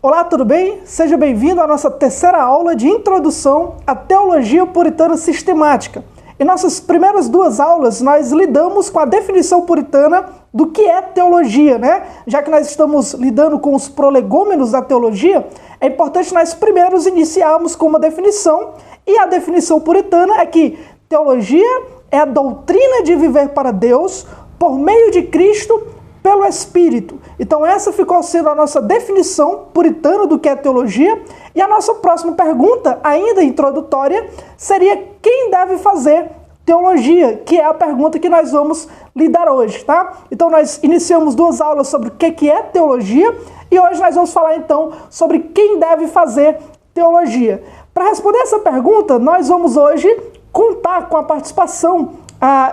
Olá, tudo bem? Seja bem-vindo à nossa terceira aula de Introdução à Teologia Puritana Sistemática. Em nossas primeiras duas aulas, nós lidamos com a definição puritana do que é teologia, né? Já que nós estamos lidando com os prolegômenos da teologia, é importante nós primeiros iniciarmos com uma definição, e a definição puritana é que teologia é a doutrina de viver para Deus por meio de Cristo pelo Espírito. Então essa ficou sendo a nossa definição puritana do que é teologia. E a nossa próxima pergunta, ainda introdutória, seria quem deve fazer teologia, que é a pergunta que nós vamos lidar hoje, tá? Então nós iniciamos duas aulas sobre o que é teologia e hoje nós vamos falar então sobre quem deve fazer teologia. Para responder essa pergunta, nós vamos hoje contar com a participação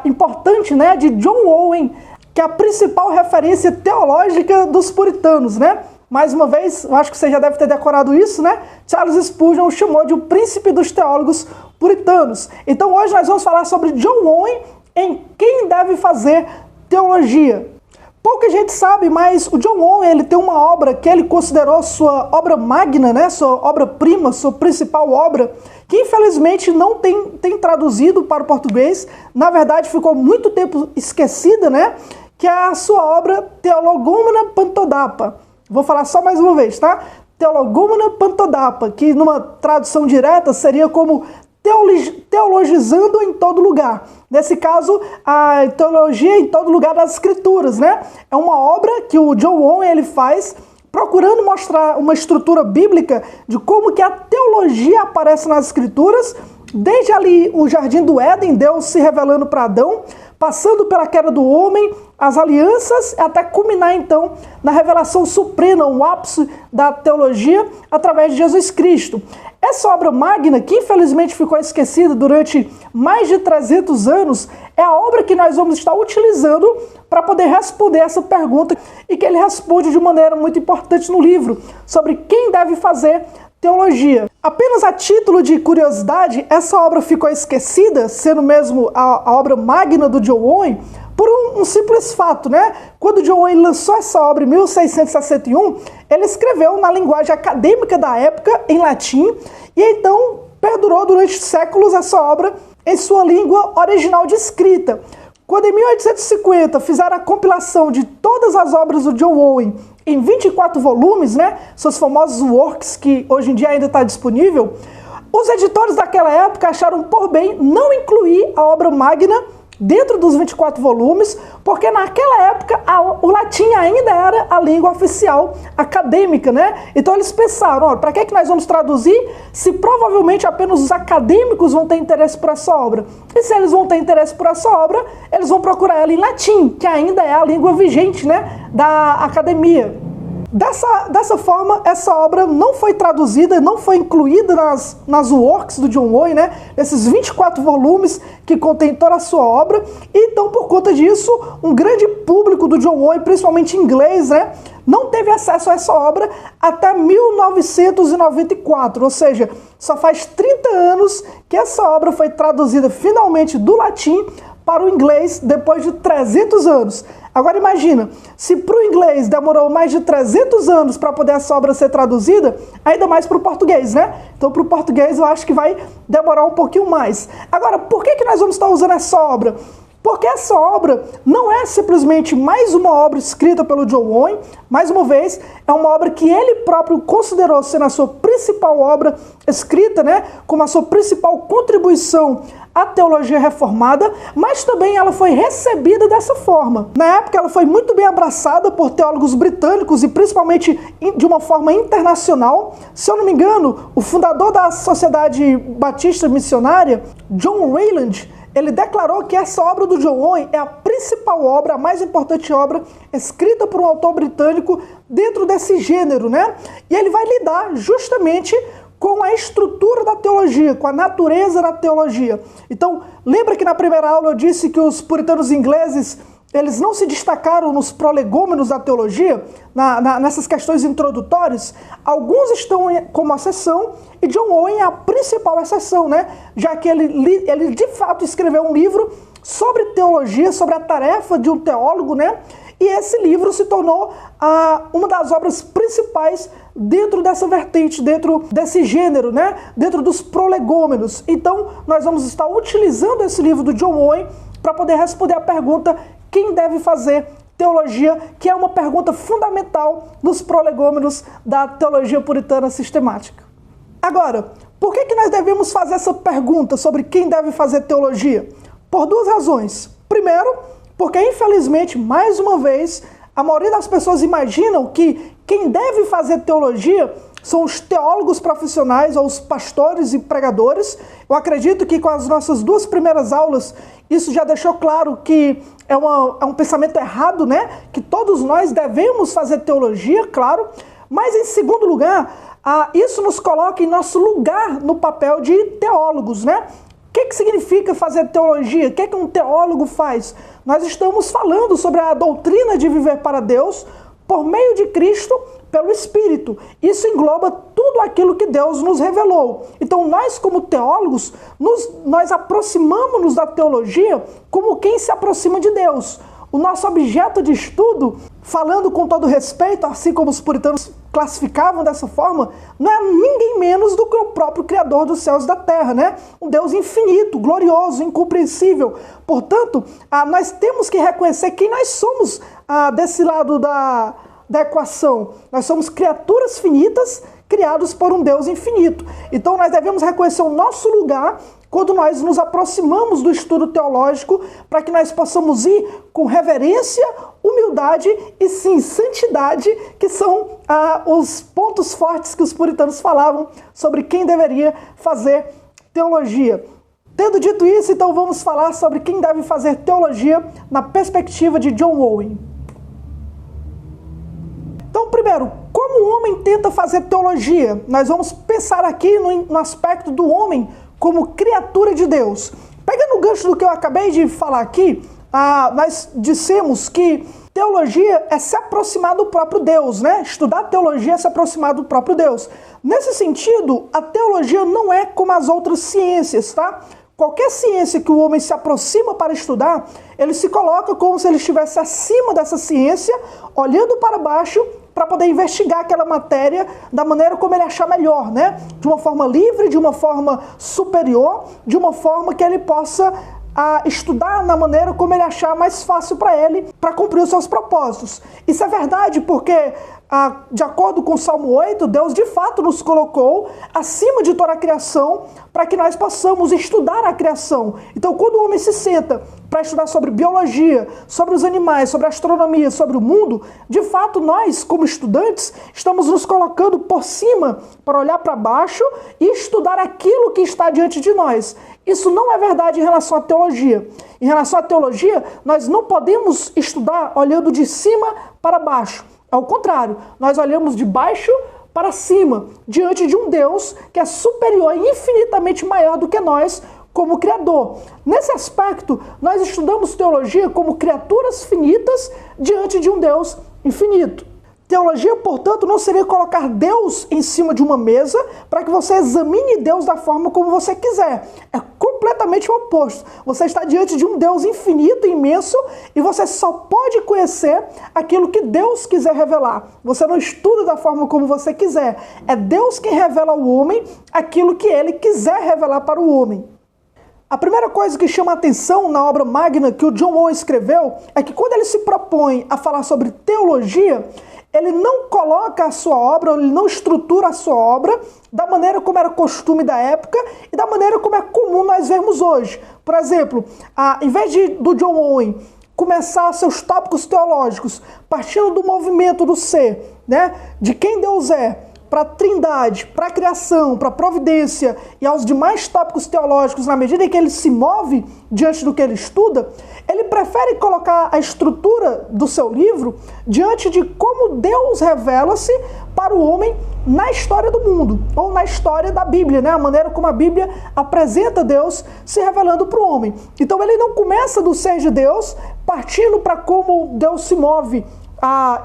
importante, né, de John Owen, que é a principal referência teológica dos puritanos, né? Mais uma vez, eu acho que você já deve ter decorado isso, né? Charles Spurgeon o chamou de o príncipe dos teólogos puritanos. Então hoje nós vamos falar sobre John Owen em quem deve fazer teologia. Pouca gente sabe, mas o John Owen ele tem uma obra que ele considerou sua obra magna, né? Sua obra-prima, sua principal obra, que infelizmente não tem traduzido para o português. Na verdade, ficou muito tempo esquecida, né? Que é a sua obra Theologumena Pantodapa. Vou falar só mais uma vez, tá? Theologumena Pantodapa, que numa tradução direta seria como teologizando em todo lugar. Nesse caso, a teologia em todo lugar das Escrituras, né? É uma obra que o John Owen ele faz procurando mostrar uma estrutura bíblica de como que a teologia aparece nas Escrituras, desde ali o Jardim do Éden, Deus se revelando para Adão, passando pela queda do homem, as alianças, até culminar então na revelação suprema, o ápice da teologia, através de Jesus Cristo. Essa obra magna, que infelizmente ficou esquecida durante mais de 300 anos, é a obra que nós vamos estar utilizando para poder responder essa pergunta, e que ele responde de maneira muito importante no livro, sobre quem deve fazer teologia. Apenas a título de curiosidade, essa obra ficou esquecida, sendo mesmo a obra magna do John Owen, por um simples fato, né? Quando John Owen lançou essa obra em 1661, ele escreveu na linguagem acadêmica da época, em latim, e então perdurou durante séculos essa obra em sua língua original de escrita. Quando em 1850 fizeram a compilação de todas as obras do John Owen em 24 volumes, né, seus famosos works, que hoje em dia ainda está disponível, os editores daquela época acharam por bem não incluir a obra magna dentro dos 24 volumes, porque naquela época o latim ainda era a língua oficial acadêmica, né? Então eles pensaram, olha, para que nós vamos traduzir se provavelmente apenas os acadêmicos vão ter interesse por essa obra? E se eles vão ter interesse por essa obra, eles vão procurar ela em latim, que ainda é a língua vigente, né, da academia. Dessa forma, essa obra não foi traduzida, não foi incluída nas works do John Owen, né? Esses 24 volumes que contém toda a sua obra. E então, por conta disso, um grande público do John Owen, principalmente inglês, né, não teve acesso a essa obra até 1994. Ou seja, só faz 30 anos que essa obra foi traduzida finalmente do latim para o inglês depois de 300 anos. Agora imagina, se para o inglês demorou mais de 300 anos para poder essa obra ser traduzida, ainda mais para o português, né? Então para o português eu acho que vai demorar um pouquinho mais. Agora, por que nós vamos estar usando essa obra? Porque essa obra não é simplesmente mais uma obra escrita pelo John Owen, mais uma vez, é uma obra que ele próprio considerou sendo a sua principal obra escrita, né, como a sua principal contribuição à teologia reformada, mas também ela foi recebida dessa forma. Na época ela foi muito bem abraçada por teólogos britânicos e principalmente de uma forma internacional. Se eu não me engano, o fundador da Sociedade Batista Missionária, John Ryland, ele declarou que essa obra do John Owen é a principal obra, a mais importante obra escrita por um autor britânico dentro desse gênero, né? E ele vai lidar justamente com a estrutura da teologia, com a natureza da teologia. Então, lembra que na primeira aula eu disse que os puritanos ingleses, eles não se destacaram nos prolegômenos da teologia, nessas questões introdutórias? Alguns estão como exceção, e John Owen é a principal exceção, né? Já que ele de fato escreveu um livro sobre teologia, sobre a tarefa de um teólogo, né? E esse livro se tornou uma das obras principais dentro dessa vertente, dentro desse gênero, né? Dentro dos prolegômenos. Então, nós vamos estar utilizando esse livro do John Owen para poder responder a pergunta: quem deve fazer teologia, que é uma pergunta fundamental nos prolegômenos da teologia puritana sistemática. Agora, por que nós devemos fazer essa pergunta sobre quem deve fazer teologia? Por duas razões. Primeiro, porque infelizmente, mais uma vez, a maioria das pessoas imaginam que quem deve fazer teologia são os teólogos profissionais ou os pastores e pregadores. Eu acredito que com as nossas duas primeiras aulas, isso já deixou claro que é um pensamento errado, né? Que todos nós devemos fazer teologia, claro. Mas em segundo lugar, isso nos coloca em nosso lugar no papel de teólogos, né? O que significa fazer teologia? O que um teólogo faz? Nós estamos falando sobre a doutrina de viver para Deus por meio de Cristo, pelo Espírito. Isso engloba tudo aquilo que Deus nos revelou. Então nós, como teólogos, nós aproximamos-nos da teologia como quem se aproxima de Deus. O nosso objeto de estudo, falando com todo respeito, assim como os puritanos classificavam dessa forma, não é ninguém menos do que o próprio Criador dos céus e da terra, né? Um Deus infinito, glorioso, incompreensível. Portanto, nós temos que reconhecer quem nós somos desse lado da equação. Nós somos criaturas finitas, criados por um Deus infinito. Então nós devemos reconhecer o nosso lugar quando nós nos aproximamos do estudo teológico, para que nós possamos ir com reverência, humildade e sim, santidade, que são os pontos fortes que os puritanos falavam sobre quem deveria fazer teologia. Tendo dito isso, então vamos falar sobre quem deve fazer teologia na perspectiva de John Owen. Então, primeiro, como o homem tenta fazer teologia? Nós vamos pensar aqui no aspecto do homem como criatura de Deus. Pegando o gancho do que eu acabei de falar aqui, nós dissemos que teologia é se aproximar do próprio Deus, né? Estudar teologia é se aproximar do próprio Deus. Nesse sentido, a teologia não é como as outras ciências, tá? Qualquer ciência que o homem se aproxima para estudar, ele se coloca como se ele estivesse acima dessa ciência, olhando para baixo, para poder investigar aquela matéria da maneira como ele achar melhor, né? De uma forma livre, de uma forma superior, de uma forma que ele possa estudar na maneira como ele achar mais fácil para ele, para cumprir os seus propósitos. Isso é verdade porque, de acordo com o Salmo 8, Deus de fato nos colocou acima de toda a criação para que nós possamos estudar a criação. Então, quando o homem se senta para estudar sobre biologia, sobre os animais, sobre a astronomia, sobre o mundo, de fato nós, como estudantes, estamos nos colocando por cima para olhar para baixo e estudar aquilo que está diante de nós. Isso não é verdade em relação à teologia. Em relação à teologia, nós não podemos estudar olhando de cima para baixo. Ao contrário, nós olhamos de baixo para cima, diante de um Deus que é superior e infinitamente maior do que nós, como Criador. Nesse aspecto, nós estudamos teologia como criaturas finitas diante de um Deus infinito. Teologia, portanto, não seria colocar Deus em cima de uma mesa para que você examine Deus da forma como você quiser. É completamente o oposto. Você está diante de um Deus infinito, imenso, e você só pode conhecer aquilo que Deus quiser revelar. Você não estuda da forma como você quiser. É Deus quem revela ao homem aquilo que ele quiser revelar para o homem. A primeira coisa que chama a atenção na obra magna que o John Owen escreveu é que quando ele se propõe a falar sobre teologia, ele não coloca a sua obra, ele não estrutura a sua obra da maneira como era costume da época e da maneira como é comum nós vermos hoje. Por exemplo, em vez do John Owen começar seus tópicos teológicos partindo do movimento do ser, né, de quem Deus é, para a trindade, para a criação, para a providência e aos demais tópicos teológicos, na medida em que ele se move diante do que ele estuda, ele prefere colocar a estrutura do seu livro diante de como Deus revela-se para o homem na história do mundo, ou na história da Bíblia, né? A maneira como a Bíblia apresenta Deus se revelando para o homem. Então ele não começa do ser de Deus, partindo para como Deus se move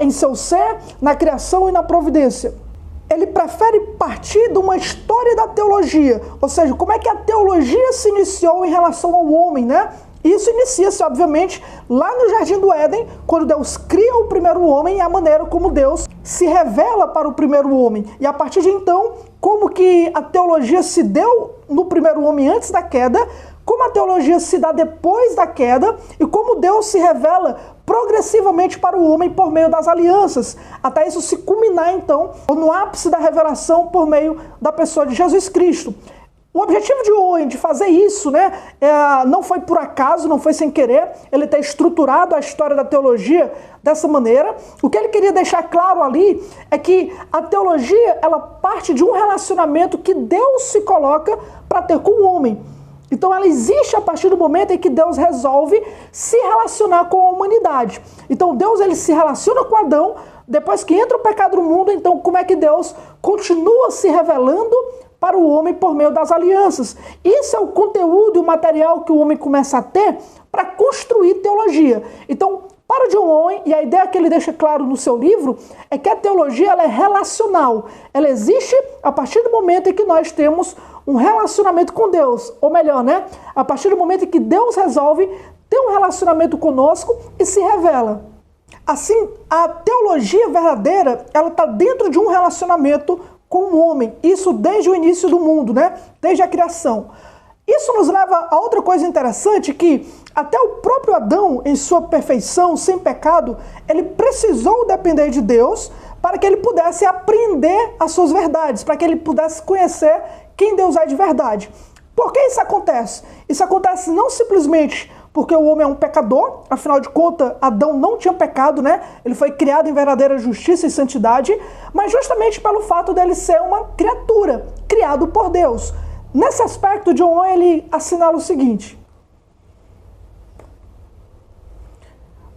em seu ser, na criação e na providência. Ele prefere partir de uma história da teologia, ou seja, como é que a teologia se iniciou em relação ao homem, né? Isso inicia-se, obviamente, lá no Jardim do Éden, quando Deus cria o primeiro homem e a maneira como Deus se revela para o primeiro homem. E a partir de então, como que a teologia se deu no primeiro homem antes da queda, como a teologia se dá depois da queda e como Deus se revela progressivamente para o homem por meio das alianças, até isso se culminar então no ápice da revelação por meio da pessoa de Jesus Cristo. O objetivo de Owen de fazer isso, não foi por acaso, não foi sem querer, ele ter estruturado a história da teologia dessa maneira. O que ele queria deixar claro ali é que a teologia, ela parte de um relacionamento que Deus se coloca para ter com o homem. Então ela existe a partir do momento em que Deus resolve se relacionar com a humanidade. Então Deus, ele se relaciona com Adão, depois que entra o pecado no mundo, então como é que Deus continua se revelando para o homem por meio das alianças? Isso é o conteúdo e o material que o homem começa a ter para construir teologia. Então, para John Owen, e a ideia que ele deixa claro no seu livro, é que a teologia ela é relacional. Ela existe a partir do momento em que nós temos um relacionamento com Deus. Ou melhor, a partir do momento em que Deus resolve ter um relacionamento conosco e se revela. Assim, a teologia verdadeira, ela está dentro de um relacionamento com o homem. Isso desde o início do mundo, desde a criação. Isso nos leva a outra coisa interessante, que até o próprio Adão, em sua perfeição, sem pecado, ele precisou depender de Deus para que ele pudesse aprender as suas verdades, para que ele pudesse conhecer quem Deus é de verdade. Por que isso acontece? Isso acontece não simplesmente porque o homem é um pecador, afinal de contas, Adão não tinha pecado, Ele foi criado em verdadeira justiça e santidade, mas justamente pelo fato dele ser uma criatura, criado por Deus. Nesse aspecto, John Owen, ele assinala o seguinte: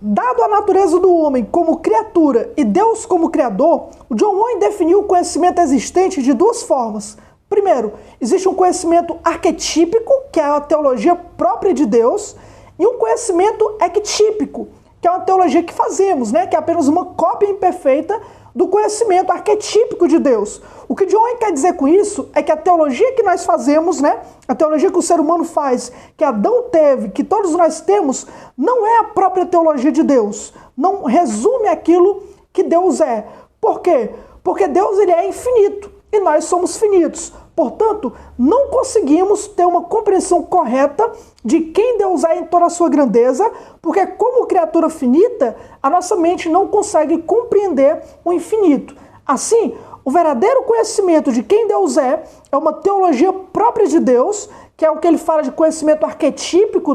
dado a natureza do homem como criatura e Deus como criador, o John Owen definiu o conhecimento existente de duas formas. Primeiro, existe um conhecimento arquetípico, que é a teologia própria de Deus, e um conhecimento ectípico, que é uma teologia que fazemos, que é apenas uma cópia imperfeita do conhecimento arquetípico de Deus. O que John Owen quer dizer com isso é que a teologia que nós fazemos, a teologia que o ser humano faz, que Adão teve, que todos nós temos, não é a própria teologia de Deus. Não resume aquilo que Deus é. Por quê? Porque Deus, ele é infinito e nós somos finitos. Portanto, não conseguimos ter uma compreensão correta de quem Deus é em toda a sua grandeza, porque como criatura finita, a nossa mente não consegue compreender o infinito. Assim, o verdadeiro conhecimento de quem Deus é uma teologia própria de Deus, que é o que ele fala de conhecimento arquetípico,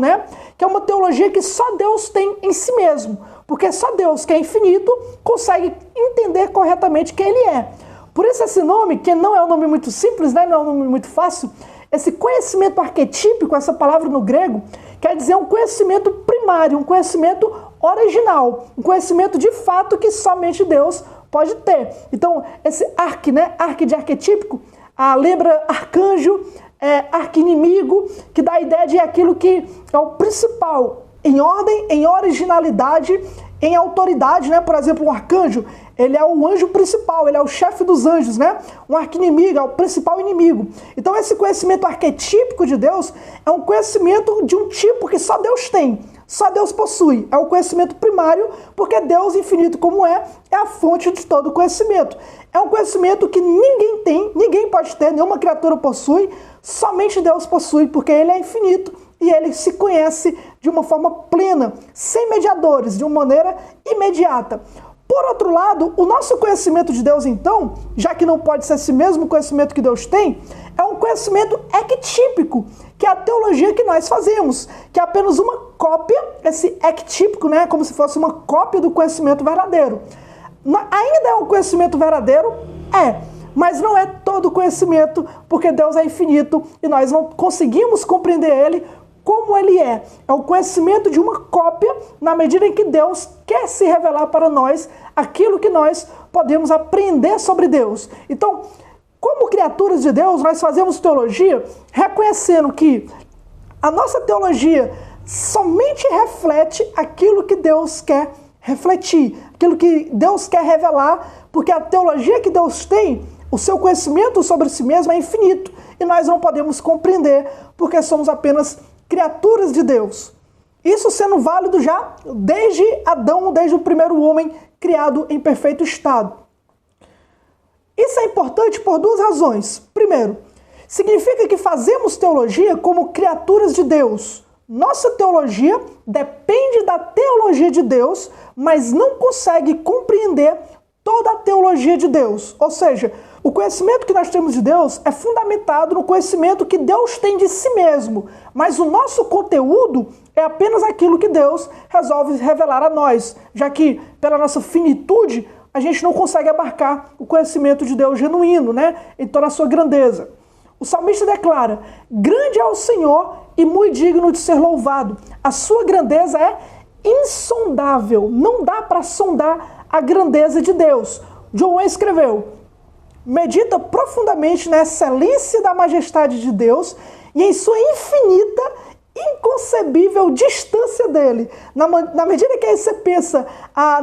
que é uma teologia que só Deus tem em si mesmo, porque só Deus, que é infinito, consegue entender corretamente quem ele é. Por isso esse nome, que não é um nome muito simples, não é um nome muito fácil, esse conhecimento arquetípico, essa palavra no grego, quer dizer um conhecimento primário, um conhecimento original, um conhecimento de fato que somente Deus pode ter. Então, esse arque de arquetípico, lembra arcanjo, arqui-inimigo, que dá a ideia de aquilo que é o principal, em ordem, em originalidade, em autoridade, Por exemplo, um arcanjo, ele é o anjo principal, ele é o chefe dos anjos, Um arqui-inimigo é o principal inimigo. Então esse conhecimento arquetípico de Deus é um conhecimento de um tipo que só Deus tem, só Deus possui. É o conhecimento primário, porque Deus, infinito como é a fonte de todo conhecimento. É um conhecimento que ninguém tem, ninguém pode ter, nenhuma criatura possui, somente Deus possui, porque ele é infinito. E ele se conhece de uma forma plena, sem mediadores, de uma maneira imediata. Por outro lado, o nosso conhecimento de Deus, então, já que não pode ser esse mesmo conhecimento que Deus tem, é um conhecimento ectípico, que é a teologia que nós fazemos, que é apenas uma cópia, esse ectípico, como se fosse uma cópia do conhecimento verdadeiro. Ainda é um conhecimento verdadeiro? Mas não é todo conhecimento, porque Deus é infinito e nós não conseguimos compreender ele como ele é. É o conhecimento de uma cópia, na medida em que Deus quer se revelar para nós aquilo que nós podemos aprender sobre Deus. Então, como criaturas de Deus, nós fazemos teologia reconhecendo que a nossa teologia somente reflete aquilo que Deus quer refletir, aquilo que Deus quer revelar, porque a teologia que Deus tem, o seu conhecimento sobre si mesmo é infinito e nós não podemos compreender porque somos apenas criaturas de Deus. Isso sendo válido já desde Adão, desde o primeiro homem criado em perfeito estado. Isso é importante por duas razões. Primeiro, significa que fazemos teologia como criaturas de Deus. Nossa teologia depende da teologia de Deus, mas não consegue compreender toda a teologia de Deus. Ou seja, o conhecimento que nós temos de Deus é fundamentado no conhecimento que Deus tem de si mesmo, mas o nosso conteúdo é apenas aquilo que Deus resolve revelar a nós, já que pela nossa finitude a gente não consegue abarcar o conhecimento de Deus genuíno, né? Em toda a sua grandeza. O salmista declara: grande é o Senhor e muito digno de ser louvado. A sua grandeza é insondável. Não dá para sondar a grandeza de Deus. John Owen escreveu: medita profundamente na excelência da majestade de Deus e em sua infinita, inconcebível distância dele. Na medida que aí você pensa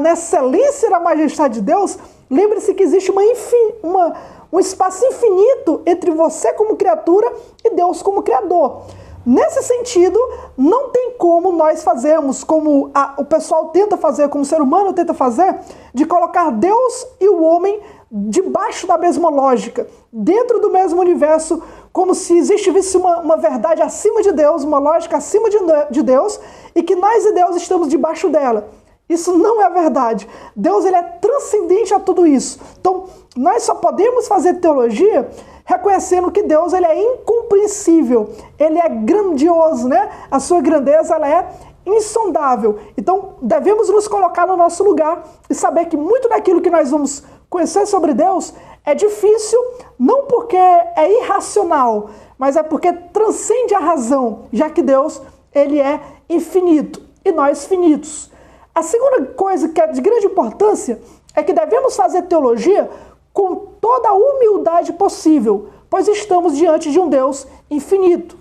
na excelência da majestade de Deus, lembre-se que existe um espaço infinito entre você como criatura e Deus como criador. Nesse sentido, não tem como nós fazermos, como o pessoal tenta fazer, como o ser humano tenta fazer, de colocar Deus e o homem debaixo da mesma lógica, dentro do mesmo universo, como se existisse uma verdade acima de Deus, uma lógica acima de Deus, e que nós e Deus estamos debaixo dela. Isso não é verdade. Deus, ele é transcendente a tudo isso. Então, nós só podemos fazer teologia reconhecendo que Deus, ele é incompreensível, ele é grandioso, né? A sua grandeza, ela é insondável. Então, devemos nos colocar no nosso lugar e saber que muito daquilo que nós vamos conhecer sobre Deus é difícil, não porque é irracional, mas é porque transcende a razão, já que Deus, ele é infinito e nós finitos. A segunda coisa que é de grande importância é que devemos fazer teologia com toda a humildade possível, pois estamos diante de um Deus infinito.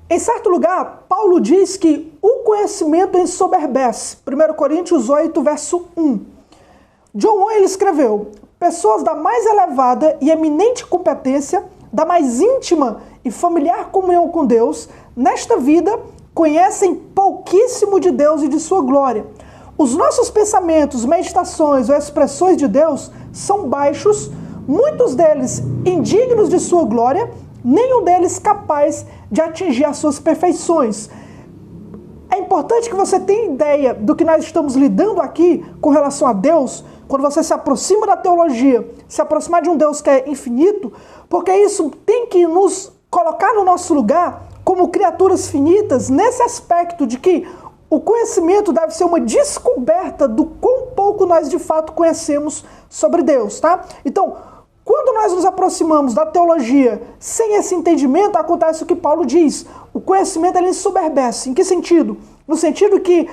Em certo lugar, Paulo diz que o conhecimento ensoberbece. 1 Coríntios 8, verso 1. John Owen escreveu: pessoas da mais elevada e eminente competência, da mais íntima e familiar comunhão com Deus, nesta vida conhecem pouquíssimo de Deus e de sua glória. Os nossos pensamentos, meditações ou expressões de Deus são baixos, muitos deles indignos de sua glória, nenhum deles capaz de atingir as suas perfeições. É importante que você tenha ideia do que nós estamos lidando aqui com relação a Deus, quando você se aproxima da teologia, se aproximar de um Deus que é infinito, porque isso tem que nos colocar no nosso lugar como criaturas finitas, nesse aspecto de que o conhecimento deve ser uma descoberta do quão pouco nós de fato conhecemos sobre Deus, tá? Então, quando nós nos aproximamos da teologia sem esse entendimento, acontece o que Paulo diz: o conhecimento ele ensoberbece. Em que sentido? No sentido que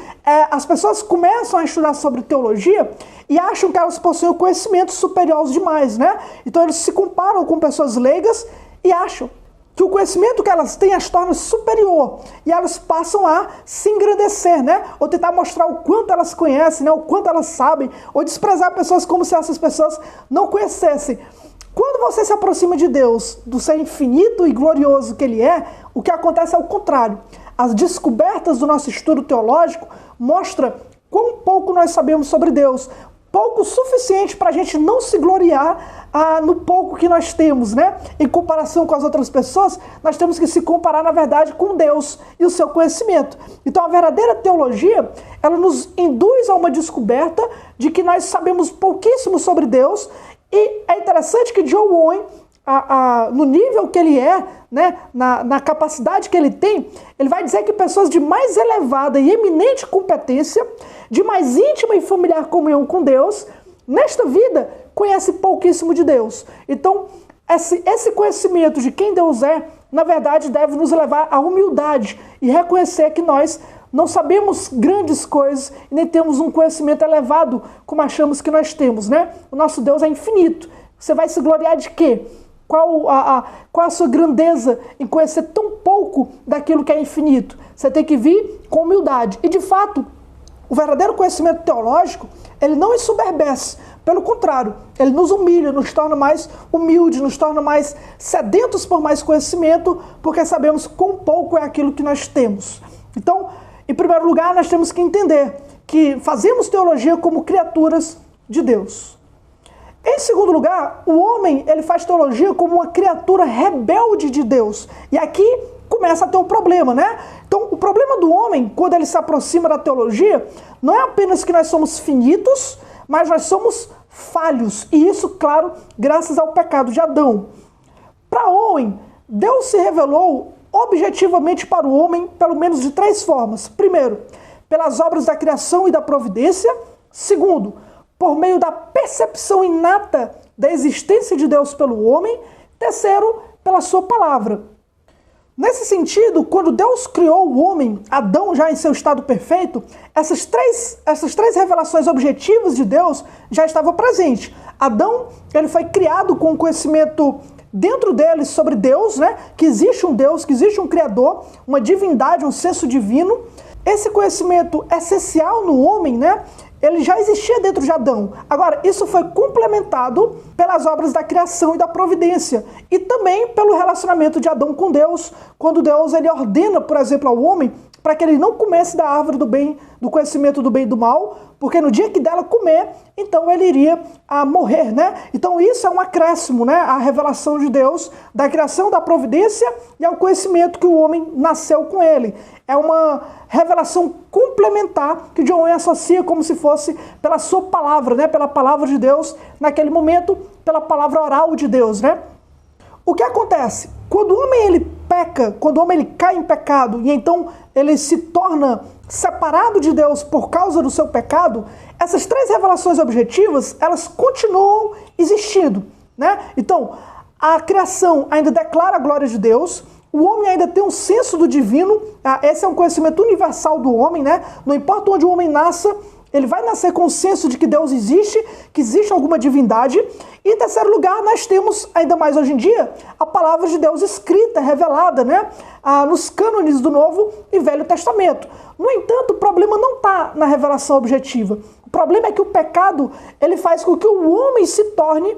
as pessoas começam a estudar sobre teologia e acham que elas possuem conhecimentos superiores demais, né? Então eles se comparam com pessoas leigas e acham que o conhecimento que elas têm as torna superior, e elas passam a se engrandecer, né? Ou tentar mostrar o quanto elas conhecem, né? O quanto elas sabem, ou desprezar pessoas como se essas pessoas não conhecessem. Quando você se aproxima de Deus, do ser infinito e glorioso que Ele é, o que acontece é o contrário. As descobertas do nosso estudo teológico mostram quão pouco nós sabemos sobre Deus, pouco suficiente para a gente não se gloriar no pouco que nós temos, né? Em comparação com as outras pessoas, nós temos que se comparar, na verdade, com Deus e o seu conhecimento. Então, a verdadeira teologia, ela nos induz a uma descoberta de que nós sabemos pouquíssimo sobre Deus, e é interessante que John Owen, no nível que ele é, né, na capacidade que ele tem, ele vai dizer que pessoas de mais elevada e eminente competência, de mais íntima e familiar comunhão com Deus, nesta vida, conhece pouquíssimo de Deus. Então, esse conhecimento de quem Deus é, na verdade, deve nos levar à humildade e reconhecer que nós não sabemos grandes coisas e nem temos um conhecimento elevado como achamos que nós temos, né? O nosso Deus é infinito. Você vai se gloriar de quê? Qual a sua grandeza em conhecer tão pouco daquilo que é infinito? Você tem que vir com humildade. E, de fato, o verdadeiro conhecimento teológico, ele não ensoberbece. Pelo contrário, ele nos humilha, nos torna mais humildes, nos torna mais sedentos por mais conhecimento, porque sabemos quão pouco é aquilo que nós temos. Então, Em primeiro lugar, nós temos que entender que fazemos teologia como criaturas de Deus. Em segundo lugar, o homem ele faz teologia como uma criatura rebelde de Deus. E aqui começa a ter um problema, né? Então, o problema do homem, quando ele se aproxima da teologia, não é apenas que nós somos finitos, mas nós somos falhos. E isso, claro, graças ao pecado de Adão. Para o homem, Deus se revelou objetivamente para o homem, pelo menos de 3 formas. Primeiro, pelas obras da criação e da providência. Segundo, por meio da percepção inata da existência de Deus pelo homem. Terceiro, pela sua palavra. Nesse sentido, quando Deus criou o homem, Adão já em seu estado perfeito, essas três revelações objetivas de Deus já estavam presentes. Adão, ele foi criado com um conhecimento dentro dele sobre Deus, né? Que existe um Deus, que existe um Criador, uma divindade, um senso divino. Esse conhecimento essencial no homem, né? Ele já existia dentro de Adão. Agora, isso foi complementado pelas obras da criação e da providência. E também pelo relacionamento de Adão com Deus, quando Deus ele ordena, por exemplo, ao homem, para que ele não comesse da árvore do conhecimento do bem e do mal, porque no dia que dela comer, então ele iria morrer, né? Então isso é um acréscimo, né? A revelação de Deus, da criação, da providência e ao conhecimento que o homem nasceu com ele. É uma revelação complementar que John Owen associa como se fosse pela sua palavra, né? Pela palavra de Deus, naquele momento, pela palavra oral de Deus, né? O que acontece? Quando o homem ele peca, quando o homem ele cai em pecado e então ele se torna separado de Deus por causa do seu pecado, essas 3 revelações objetivas, elas continuam existindo, né? Então, a criação ainda declara a glória de Deus, o homem ainda tem um senso do divino, esse é um conhecimento universal do homem, né? Não importa onde o homem nasça, ele vai nascer com o senso de que Deus existe, que existe alguma divindade. E em terceiro lugar, nós temos, ainda mais hoje em dia, a palavra de Deus escrita, revelada, né? Nos cânones do Novo e Velho Testamento. No entanto, o problema não está na revelação objetiva. O problema é que o pecado ele faz com que o homem se torne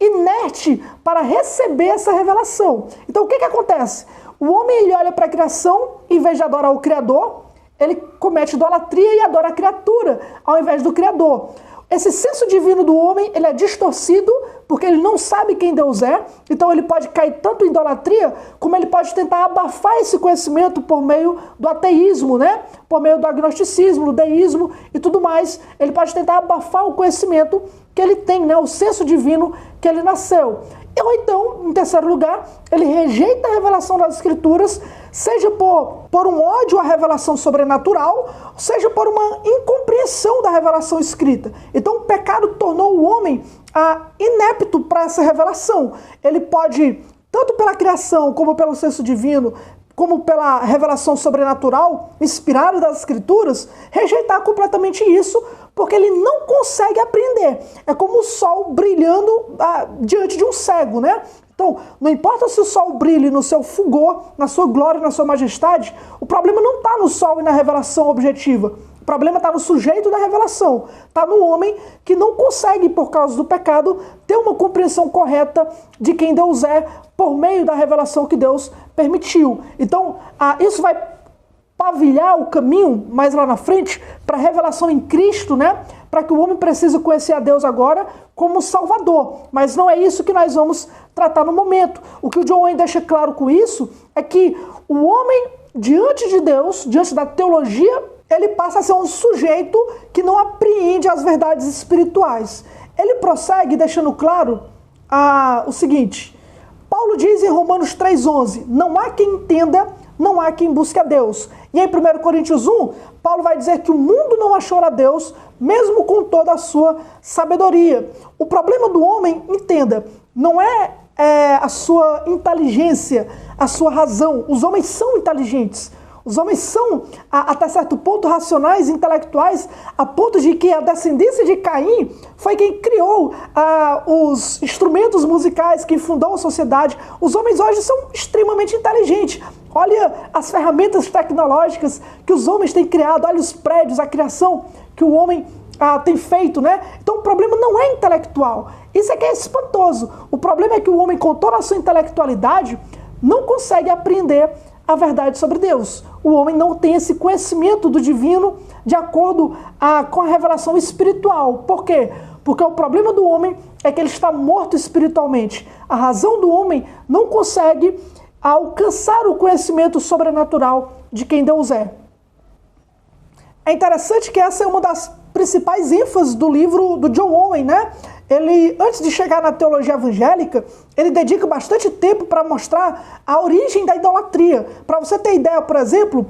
inerte para receber essa revelação. Então, o que acontece? O homem ele olha para a criação, em vez de adorar o Criador, ele comete idolatria e adora a criatura, ao invés do Criador. Esse senso divino do homem, ele é distorcido, porque ele não sabe quem Deus é, então ele pode cair tanto em idolatria, como ele pode tentar abafar esse conhecimento por meio do ateísmo, né? Por meio do agnosticismo, do deísmo e tudo mais. Ele pode tentar abafar o conhecimento que ele tem, né? O senso divino que ele nasceu. Ou então, em terceiro lugar, ele rejeita a revelação das Escrituras, seja por um ódio à revelação sobrenatural, seja por uma incompreensão da revelação escrita. Então, o pecado tornou o homem inepto para essa revelação. Ele pode, tanto pela criação, como pelo senso divino, como pela revelação sobrenatural, inspirada das Escrituras, rejeitar completamente isso, porque ele não consegue aprender. É como o sol brilhando diante de um cego, né? Então, não importa se o sol brilhe no seu fulgor, na sua glória, na sua majestade, o problema não está no sol e na revelação objetiva. O problema está no sujeito da revelação. Está no homem que não consegue, por causa do pecado, ter uma compreensão correta de quem Deus é por meio da revelação que Deus permitiu. Então, isso vai pavilhar o caminho mais lá na frente para a revelação em Cristo, né? Para que o homem precise conhecer a Deus agora como Salvador. Mas não é isso que nós vamos tratar no momento. O que o John Owen deixa claro com isso é que o homem, diante de Deus, diante da teologia, ele passa a ser um sujeito que não apreende as verdades espirituais. Ele prossegue deixando claro o seguinte: Paulo diz em Romanos 3,11, não há quem entenda, não há quem busque a Deus. E em 1 Coríntios 1, Paulo vai dizer que o mundo não achou a Deus, mesmo com toda a sua sabedoria. O problema do homem, entenda, não é a sua inteligência, a sua razão. Os homens são inteligentes. Os homens são, até certo ponto, racionais, intelectuais, a ponto de que a descendência de Caim foi quem criou os instrumentos musicais, quem fundou a sociedade. Os homens hoje são extremamente inteligentes. Olha as ferramentas tecnológicas que os homens têm criado, olha os prédios, a criação que o homem tem feito, né? Então o problema não é intelectual. Isso é que é espantoso. O problema é que o homem, com toda a sua intelectualidade, não consegue aprender a verdade sobre Deus. o homem não tem esse conhecimento do divino de acordo com a revelação espiritual. Por quê? Porque o problema do homem é que ele está morto espiritualmente. A razão do homem não consegue alcançar o conhecimento sobrenatural de quem Deus é. É interessante que essa é uma das principais ênfases do livro do John Owen, né? Ele, antes de chegar na teologia evangélica, ele dedica bastante tempo para mostrar a origem da idolatria. Para você ter ideia, por exemplo,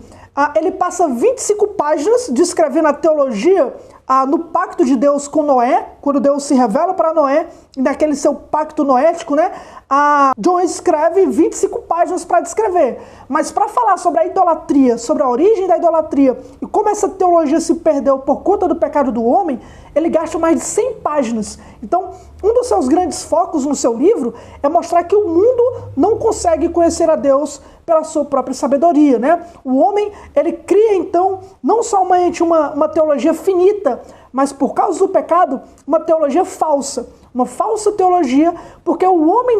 ele passa 25 páginas descrevendo a teologia no pacto de Deus com Noé, quando Deus se revela para Noé, naquele seu pacto noético, né? John escreve 25 páginas para descrever. Mas para falar sobre a idolatria, sobre a origem da idolatria e como essa teologia se perdeu por conta do pecado do homem, ele gasta mais de 100 páginas. Então, um dos seus grandes focos no seu livro é mostrar que o mundo não consegue conhecer a Deus pela sua própria sabedoria, né? O homem, ele cria, então, não somente uma teologia finita, mas por causa do pecado, uma teologia falsa. Uma falsa teologia, porque o homem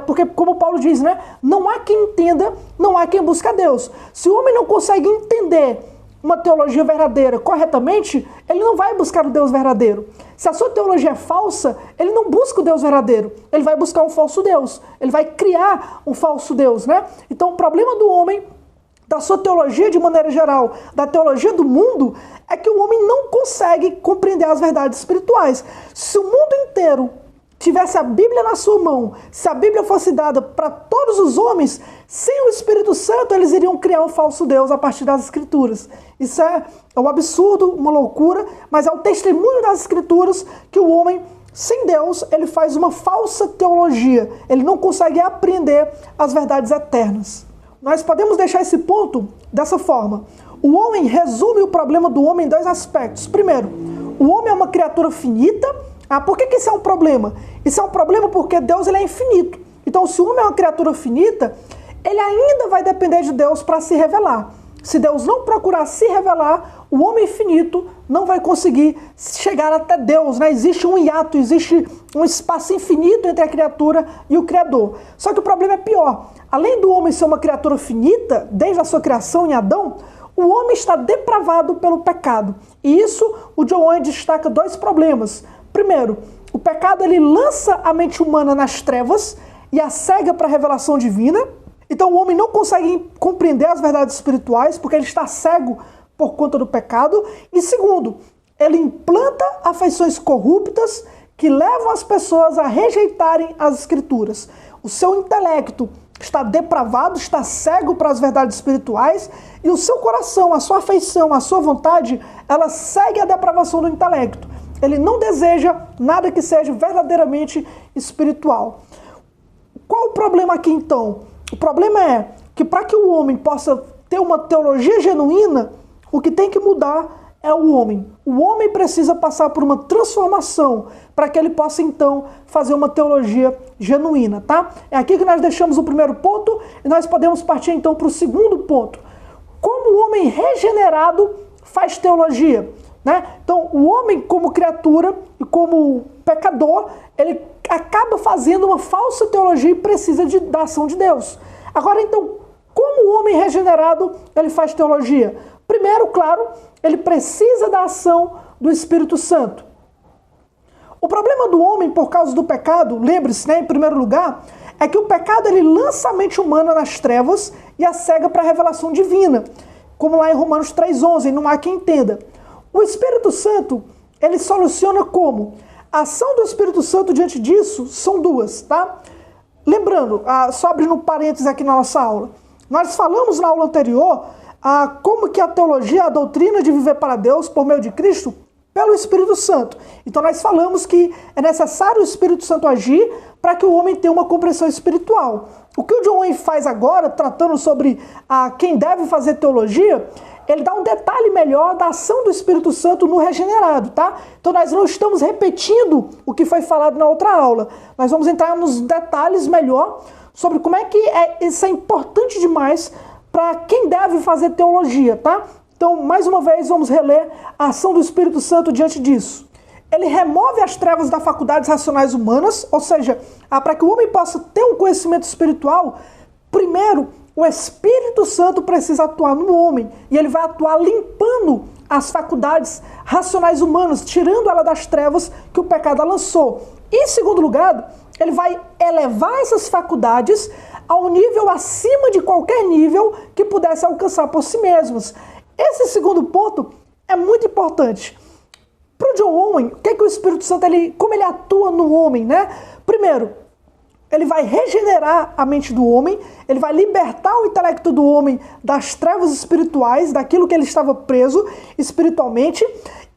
porque como Paulo diz, né? Não há quem entenda, não há quem busque a Deus. Se o homem não consegue entender uma teologia verdadeira corretamente, ele não vai buscar o Deus verdadeiro. Se a sua teologia é falsa, ele não busca o Deus verdadeiro. Ele vai buscar um falso Deus. Ele vai criar um falso Deus, né? Então o problema do homem, da sua teologia de maneira geral, da teologia do mundo, é que o homem não consegue compreender as verdades espirituais. Se o mundo inteiro tivesse a Bíblia na sua mão, se a Bíblia fosse dada para todos os homens, sem o Espírito Santo eles iriam criar um falso Deus a partir das Escrituras. Isso é um absurdo, uma loucura, mas é o testemunho das Escrituras que o homem, sem Deus, ele faz uma falsa teologia. Ele não consegue apreender as verdades eternas. Nós podemos deixar esse ponto dessa forma. O homem resume o problema do homem em dois aspectos. Primeiro, o homem é uma criatura finita. Por que isso é um problema? Isso é um problema porque Deus ele é infinito. Então, se o homem é uma criatura finita, ele ainda vai depender de Deus para se revelar. Se Deus não procurar se revelar, o homem finito não vai conseguir chegar até Deus, né? Existe um hiato, existe um espaço infinito entre a criatura e o Criador. Só que o problema é pior. Além do homem ser uma criatura finita, desde a sua criação em Adão, o homem está depravado pelo pecado. E isso, o John Owen destaca dois problemas. Primeiro, o pecado ele lança a mente humana nas trevas e a cega para a revelação divina. Então o homem não consegue compreender as verdades espirituais porque ele está cego por conta do pecado. E segundo, ele implanta afeições corruptas que levam as pessoas a rejeitarem as Escrituras. O seu intelecto está depravado, está cego para as verdades espirituais e o seu coração, a sua afeição, a sua vontade, ela segue a depravação do intelecto. Ele não deseja nada que seja verdadeiramente espiritual. Qual o problema aqui então? O problema é que para que o homem possa ter uma teologia genuína, o que tem que mudar é o homem. O homem precisa passar por uma transformação para que ele possa então fazer uma teologia genuína, tá? É aqui que nós deixamos o primeiro ponto e nós podemos partir então para o segundo ponto. Como o homem regenerado faz teologia, né? Então, o homem como criatura e como pecador, ele acaba fazendo uma falsa teologia e precisa da ação de Deus. Agora, então, como o homem regenerado, ele faz teologia? Primeiro, claro, ele precisa da ação do Espírito Santo. O problema do homem por causa do pecado, lembre-se, né, em primeiro lugar, é que o pecado ele lança a mente humana nas trevas e a cega para a revelação divina. Como lá em Romanos 3,11, não há quem entenda. O Espírito Santo, ele soluciona como? A ação do Espírito Santo diante disso são duas, tá? Lembrando, só abrindo um parênteses aqui na nossa aula, nós falamos na aula anterior como que a teologia, a doutrina de viver para Deus por meio de Cristo, pelo Espírito Santo. Então nós falamos que é necessário o Espírito Santo agir para que o homem tenha uma compreensão espiritual. O que o John Owen faz agora, tratando sobre quem deve fazer teologia, ele dá um detalhe melhor da ação do Espírito Santo no regenerado, tá? Então nós não estamos repetindo o que foi falado na outra aula. Nós vamos entrar nos detalhes melhor sobre como é que isso é importante demais para quem deve fazer teologia, tá? Então, mais uma vez, vamos reler a ação do Espírito Santo diante disso. Ele remove as trevas das faculdades racionais humanas, ou seja, para que o homem possa ter um conhecimento espiritual, primeiro, o Espírito Santo precisa atuar no homem, e ele vai atuar limpando as faculdades racionais humanas, tirando ela das trevas que o pecado a lançou. Em segundo lugar, ele vai elevar essas faculdades a um nível acima de qualquer nível que pudesse alcançar por si mesmas. Esse segundo ponto é muito importante. Para o John Owen, o que é que o Espírito Santo, como ele atua no homem, né? Primeiro, ele vai regenerar a mente do homem, ele vai libertar o intelecto do homem das trevas espirituais, daquilo que ele estava preso espiritualmente,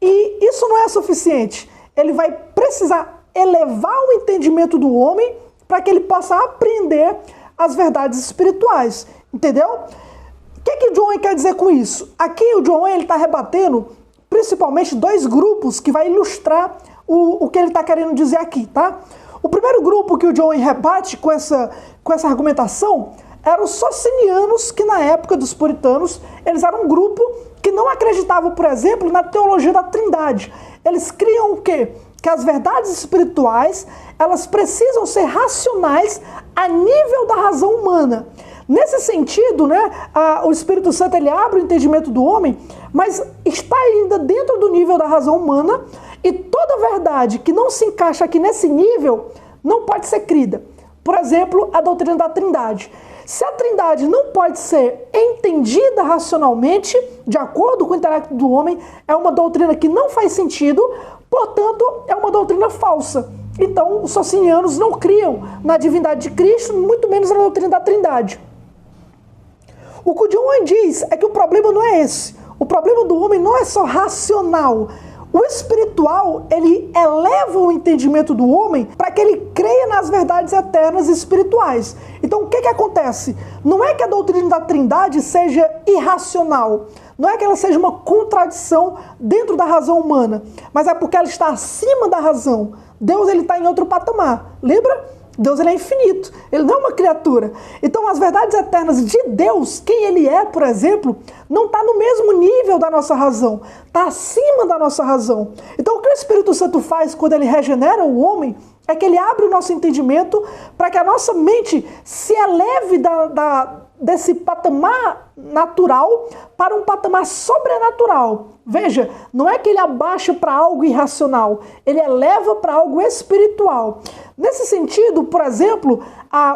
e isso não é suficiente. Ele vai precisar elevar o entendimento do homem para que ele possa aprender as verdades espirituais, entendeu? O que o John Owen quer dizer com isso? Aqui o John Owen está rebatendo principalmente dois grupos que vai ilustrar o que ele está querendo dizer aqui, tá? O primeiro grupo que o John Owen rebate com essa argumentação eram os socinianos, que na época dos puritanos, eles eram um grupo que não acreditavam, por exemplo, na teologia da Trindade. Eles criam o quê? Que as verdades espirituais, elas precisam ser racionais a nível da razão humana. Nesse sentido, né, o Espírito Santo ele abre o entendimento do homem, mas está ainda dentro do nível da razão humana, e toda verdade que não se encaixa aqui nesse nível não pode ser crida. Por exemplo, a doutrina da Trindade. Se a Trindade não pode ser entendida racionalmente, de acordo com o intelecto do homem, é uma doutrina que não faz sentido, portanto, é uma doutrina falsa. Então, os socinianos não criam na divindade de Cristo, muito menos na doutrina da Trindade. O que o John Owen diz é que o problema não é esse. O problema do homem não é só racional. O espiritual, ele eleva o entendimento do homem para que ele creia nas verdades eternas espirituais. Então, o que acontece? Não é que a doutrina da Trindade seja irracional. Não é que ela seja uma contradição dentro da razão humana. Mas é porque ela está acima da razão. Deus, ele está em outro patamar. Lembra? Deus, ele é infinito, ele não é uma criatura. Então as verdades eternas de Deus, quem ele é, por exemplo, não está no mesmo nível da nossa razão, está acima da nossa razão. Então o que o Espírito Santo faz quando ele regenera o homem, é que ele abre o nosso entendimento para que a nossa mente se eleve desse patamar natural para um patamar sobrenatural. Veja, não é que ele abaixa para algo irracional, ele eleva para algo espiritual. Nesse sentido, por exemplo,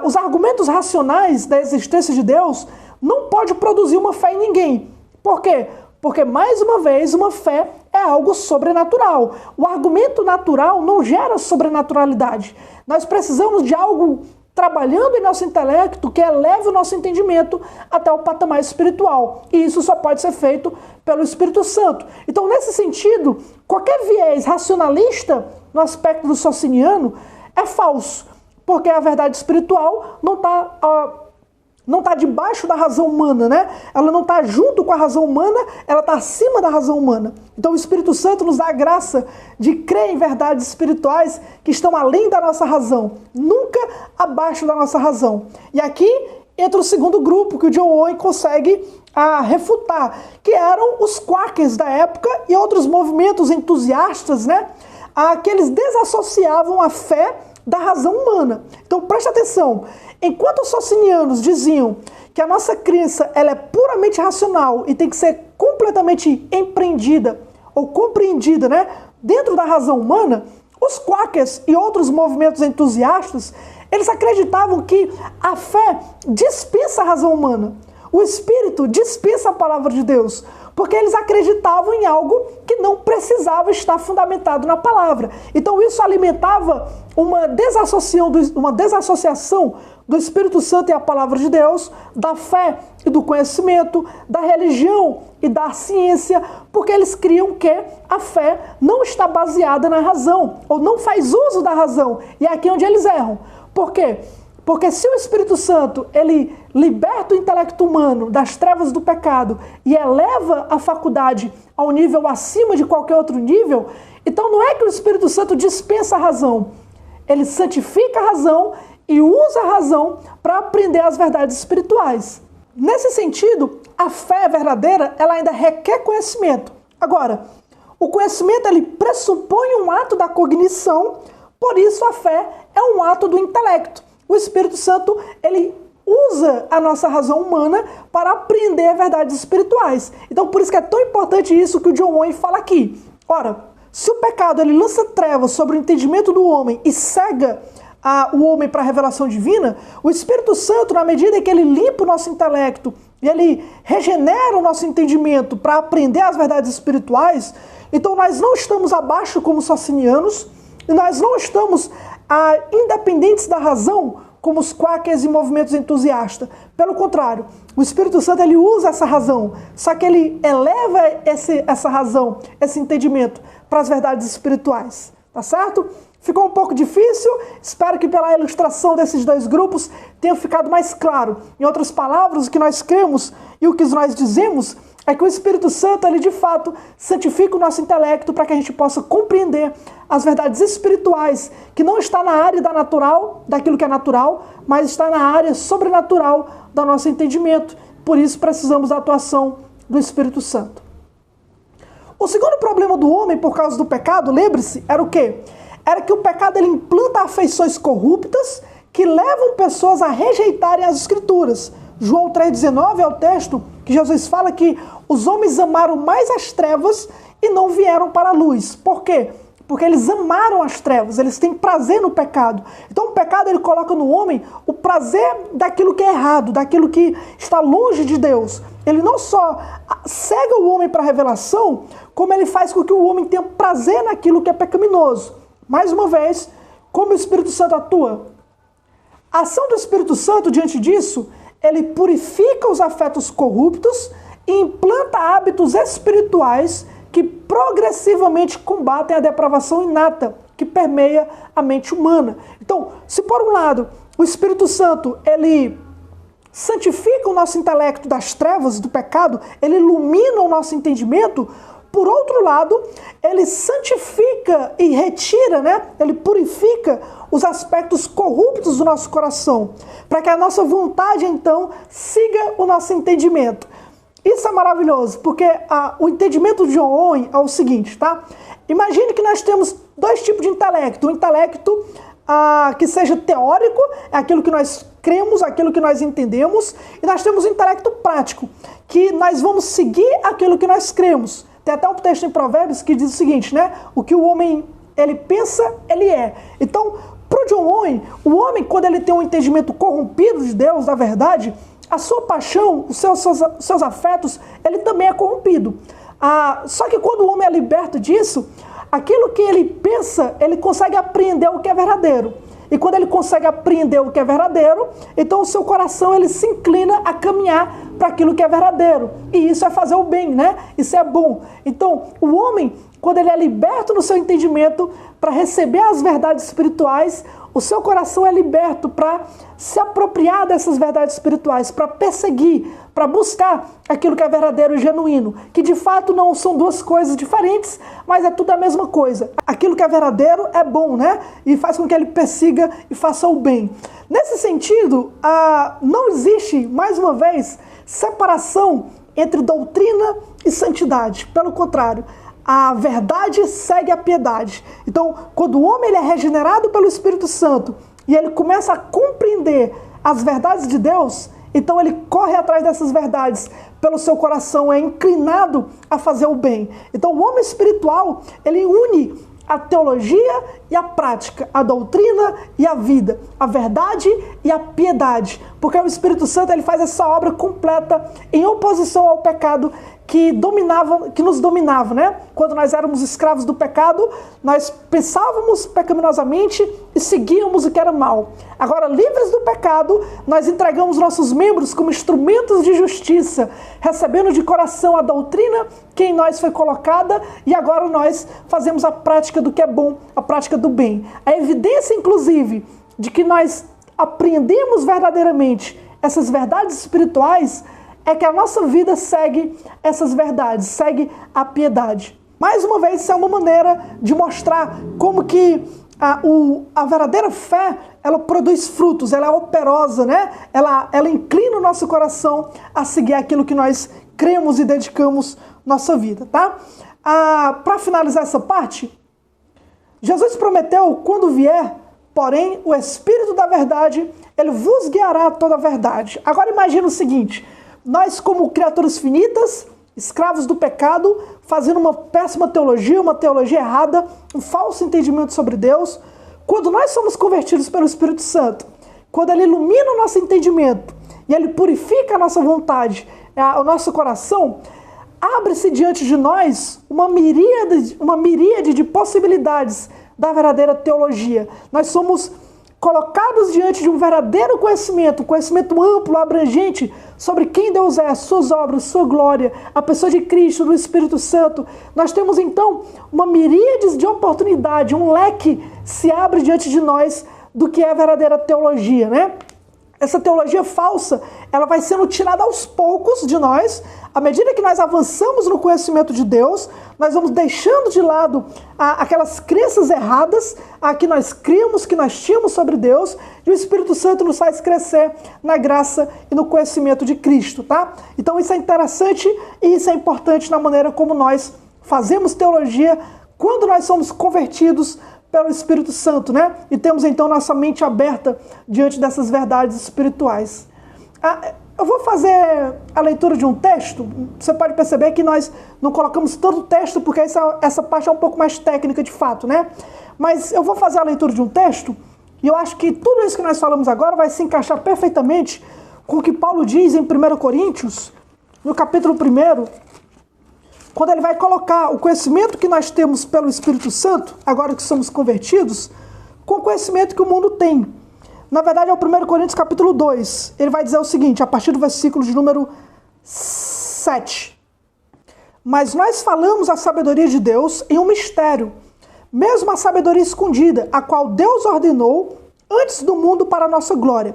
os argumentos racionais da existência de Deus não pode produzir uma fé em ninguém. Por quê? Porque, mais uma vez, uma fé é algo sobrenatural. O argumento natural não gera sobrenaturalidade. Nós precisamos de algo trabalhando em nosso intelecto que eleve o nosso entendimento até o patamar espiritual. E isso só pode ser feito pelo Espírito Santo. Então, nesse sentido, qualquer viés racionalista no aspecto do sociniano é falso, porque a verdade espiritual não está debaixo da razão humana, né? Ela não está junto com a razão humana, ela está acima da razão humana. Então o Espírito Santo nos dá a graça de crer em verdades espirituais que estão além da nossa razão, nunca abaixo da nossa razão. E aqui entra o segundo grupo que o John Owen consegue refutar, que eram os quakers da época e outros movimentos entusiastas, né? Que eles desassociavam a fé da razão humana. Então preste atenção, enquanto os socinianos diziam que a nossa crença ela é puramente racional e tem que ser completamente empreendida ou compreendida, né, dentro da razão humana, os quakers e outros movimentos entusiastas, eles acreditavam que a fé dispensa a razão humana. O Espírito dispensa a palavra de Deus, porque eles acreditavam em algo que não precisava estar fundamentado na palavra. Então isso alimentava uma desassociação do Espírito Santo e a palavra de Deus, da fé e do conhecimento, da religião e da ciência, porque eles criam que a fé não está baseada na razão, ou não faz uso da razão. E é aqui onde eles erram. Por quê? Porque se o Espírito Santo, ele liberta o intelecto humano das trevas do pecado e eleva a faculdade a um nível acima de qualquer outro nível, então não é que o Espírito Santo dispensa a razão. Ele santifica a razão e usa a razão para aprender as verdades espirituais. Nesse sentido, a fé verdadeira, ela ainda requer conhecimento. Agora, o conhecimento, ele pressupõe um ato da cognição, por isso a fé é um ato do intelecto. O Espírito Santo, ele usa a nossa razão humana para apreender verdades espirituais. Então, por isso que é tão importante isso que o John Owen fala aqui. Ora, se o pecado ele lança trevas sobre o entendimento do homem e cega o homem para a revelação divina, o Espírito Santo, na medida em que ele limpa o nosso intelecto e ele regenera o nosso entendimento para aprender as verdades espirituais, então nós não estamos abaixo como socinianos, e nós não estamos independentes da razão como os quakers e movimentos entusiastas. Pelo contrário, o Espírito Santo ele usa essa razão, só que ele eleva essa razão, esse entendimento para as verdades espirituais. Tá certo? Ficou um pouco difícil? Espero que pela ilustração desses dois grupos tenha ficado mais claro. Em outras palavras, o que nós cremos e o que nós dizemos é que o Espírito Santo, ele de fato, santifica o nosso intelecto para que a gente possa compreender as verdades espirituais, que não está na área da natural, daquilo que é natural, mas está na área sobrenatural do nosso entendimento. Por isso precisamos da atuação do Espírito Santo. O segundo problema do homem por causa do pecado, lembre-se, era o quê? Era que o pecado ele implanta afeições corruptas que levam pessoas a rejeitarem as Escrituras. João 3,19 é o texto que Jesus fala que os homens amaram mais as trevas e não vieram para a luz. Por quê? Porque eles amaram as trevas, eles têm prazer no pecado. Então o pecado ele coloca no homem o prazer daquilo que é errado, daquilo que está longe de Deus. Ele não só cega o homem para a revelação, como ele faz com que o homem tenha prazer naquilo que é pecaminoso. Mais uma vez, como o Espírito Santo atua? A ação do Espírito Santo, diante disso, ele purifica os afetos corruptos e implanta hábitos espirituais que progressivamente combatem a depravação inata que permeia a mente humana. Então, se por um lado o Espírito Santo ele santifica o nosso intelecto das trevas, do pecado, ele ilumina o nosso entendimento, por outro lado, ele santifica e retira, ele purifica os aspectos corruptos do nosso coração, para que a nossa vontade, então, siga o nosso entendimento. Isso é maravilhoso, porque o entendimento de John Owen é o seguinte, tá? Imagine que nós temos dois tipos de intelecto. Um intelecto que seja teórico, é aquilo que nós cremos, aquilo que nós entendemos, e nós temos o intelecto prático, que nós vamos seguir aquilo que nós cremos. Tem até um texto em Provérbios que diz o seguinte, o que o homem ele pensa, ele é. Então, para o John Owen, o homem, quando ele tem um entendimento corrompido de Deus, da verdade, a sua paixão, os seus afetos, ele também é corrompido. Só que quando o homem é liberto disso, aquilo que ele pensa, ele consegue apreender o que é verdadeiro. E quando ele consegue apreender o que é verdadeiro, então o seu coração ele se inclina a caminhar para aquilo que é verdadeiro. E isso é fazer o bem, Isso é bom. Então, o homem, quando ele é liberto no seu entendimento para receber as verdades espirituais, o seu coração é liberto para se apropriar dessas verdades espirituais, para perseguir, para buscar aquilo que é verdadeiro e genuíno, que de fato não são duas coisas diferentes, mas é tudo a mesma coisa. Aquilo que é verdadeiro é bom, E faz com que ele persiga e faça o bem. Nesse sentido, não existe, mais uma vez, separação entre doutrina e santidade. Pelo contrário, a verdade segue a piedade. Então, quando o homem ele é regenerado pelo Espírito Santo e ele começa a compreender as verdades de Deus, então ele corre atrás dessas verdades pelo seu coração, é inclinado a fazer o bem. Então, o homem espiritual, ele une a teologia e a prática, a doutrina e a vida, a verdade e a piedade, porque o Espírito Santo ele faz essa obra completa em oposição ao pecado que nos dominava, Quando nós éramos escravos do pecado, nós pensávamos pecaminosamente e seguíamos o que era mal. Agora, livres do pecado, nós entregamos nossos membros como instrumentos de justiça, recebendo de coração a doutrina que em nós foi colocada, e agora nós fazemos a prática do que é bom, a prática do bem. A evidência, inclusive, de que nós apreendemos verdadeiramente essas verdades espirituais é que a nossa vida segue essas verdades, segue a piedade. Mais uma vez, isso é uma maneira de mostrar como que a verdadeira fé, ela produz frutos, ela é operosa, Ela inclina o nosso coração a seguir aquilo que nós cremos e dedicamos nossa vida, tá? Para finalizar essa parte, Jesus prometeu, quando vier, porém o Espírito da verdade, ele vos guiará a toda a verdade. Agora imagina o seguinte, nós como criaturas finitas, escravos do pecado, fazendo uma péssima teologia, uma teologia errada, um falso entendimento sobre Deus, quando nós somos convertidos pelo Espírito Santo, quando ele ilumina o nosso entendimento e ele purifica a nossa vontade, o nosso coração, abre-se diante de nós uma miríade de possibilidades da verdadeira teologia. Nós somos colocados diante de um verdadeiro conhecimento, um conhecimento amplo, abrangente, sobre quem Deus é, suas obras, sua glória, a pessoa de Cristo, do Espírito Santo. Nós temos então uma miríade de oportunidade, um leque se abre diante de nós do que é a verdadeira teologia, né? Essa teologia falsa, ela vai sendo tirada aos poucos de nós, à medida que nós avançamos no conhecimento de Deus, nós vamos deixando de lado aquelas crenças erradas a que nós criamos, que nós tínhamos sobre Deus, e o Espírito Santo nos faz crescer na graça e no conhecimento de Cristo, tá? Então isso é interessante e isso é importante na maneira como nós fazemos teologia quando nós somos convertidos pelo Espírito Santo, né? E temos então nossa mente aberta diante dessas verdades espirituais. Eu vou fazer a leitura de um texto. Você pode perceber que nós não colocamos todo o texto, porque essa parte é um pouco mais técnica de fato, né? Mas eu vou fazer a leitura de um texto, e eu acho que tudo isso que nós falamos agora vai se encaixar perfeitamente com o que Paulo diz em 1 Coríntios, no capítulo 1, quando ele vai colocar o conhecimento que nós temos pelo Espírito Santo, agora que somos convertidos, com o conhecimento que o mundo tem. Na verdade, é o 1 Coríntios capítulo 2. Ele vai dizer o seguinte, a partir do versículo de número 7. Mas nós falamos a sabedoria de Deus em um mistério, mesmo a sabedoria escondida, a qual Deus ordenou antes do mundo para a nossa glória,